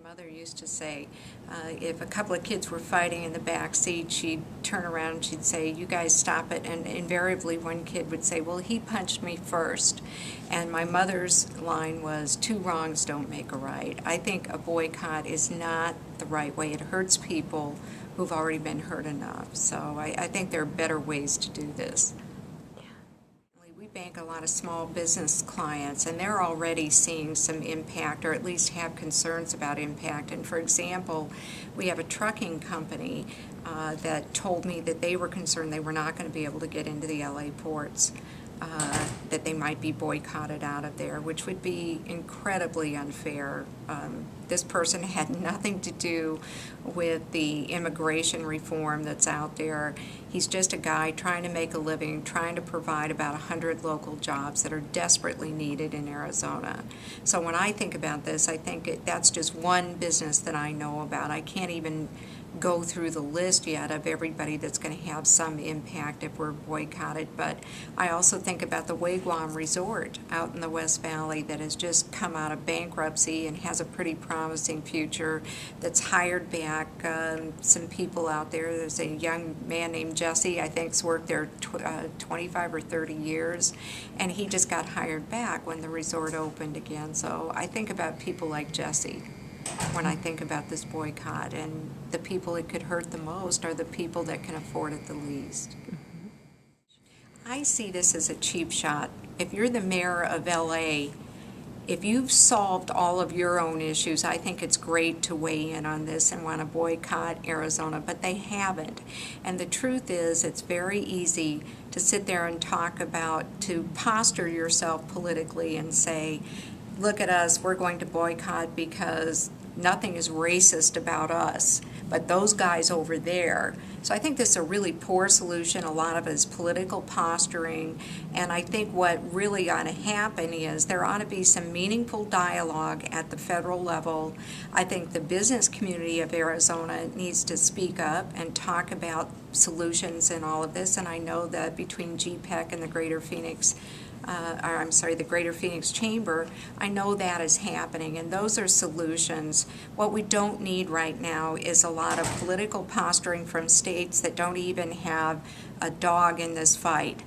Mother used to say, if a couple of kids were fighting in the back seat, she'd turn around and she'd say, "You guys stop it." And invariably one kid would say, "Well, he punched me first." And my mother's line was, "Two wrongs don't make a right." I think a boycott is not the right way. It hurts people who've already been hurt enough. So I think there are better ways to do this. We bank a lot of small business clients, and they're already seeing some impact, or at least have concerns about impact. And for example, we have a trucking company that told me that they were concerned they were not going to be able to get into the LA ports, that they might be boycotted out of there, which would be incredibly unfair. This person had nothing to do with the immigration reform that's out there. He's just a guy trying to make a living, trying to provide about 100 local jobs that are desperately needed in Arizona. So when I think about this, I think that's just one business that I know about. I can't even go through the list yet of everybody that's going to have some impact if we're boycotted. But I also think about the Wigwam Resort out in the West Valley that has just come out of bankruptcy and has a pretty promising future, that's hired back some people out there. There's a young man named Jesse, I think's worked there 25 or 30 years, and he just got hired back when the resort opened again. So I think about people like Jesse when I think about this boycott, and the people it could hurt the most are the people that can afford it the least. I see this as a cheap shot. If you're the mayor of LA, if you've solved all of your own issues, I think it's great to weigh in on this and want to boycott Arizona, but they haven't. And the truth is, it's very easy to sit there and talk about, to posture yourself politically and say, look at us, we're going to boycott because nothing is racist about us, but those guys over there. So I think this is a really poor solution. A lot of it is political posturing, and I think what really ought to happen is there ought to be some meaningful dialogue at the federal level. I think the business community of Arizona needs to speak up and talk about solutions in all of this, and I know that between GPEC and the Greater Phoenix the Greater Phoenix Chamber, I know that is happening, and those are solutions. What we don't need right now is a lot of political posturing from states that don't even have a dog in this fight.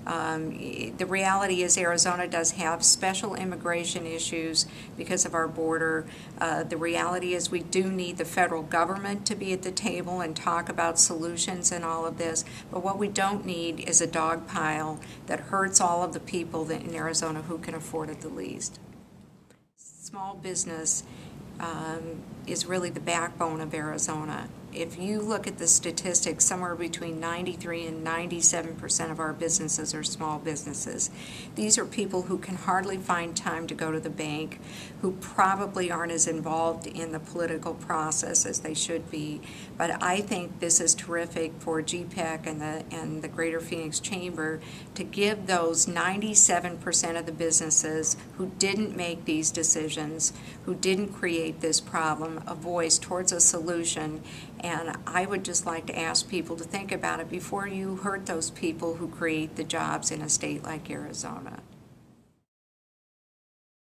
The reality is Arizona does have special immigration issues because of our border. The reality is we do need the federal government to be at the table and talk about solutions in all of this, but what we don't need is a dog pile that hurts all of the people in Arizona who can afford it the least. Small business is really the backbone of Arizona. If you look at the statistics, somewhere between 93 and 97% of our businesses are small businesses. These are people who can hardly find time to go to the bank, who probably aren't as involved in the political process as they should be. But I think this is terrific for GPEC and the Greater Phoenix Chamber to give those 97% of the businesses who didn't make these decisions, who didn't create this problem, a voice towards a solution. And I would just like to ask people to think about it before you hurt those people who create the jobs in a state like Arizona.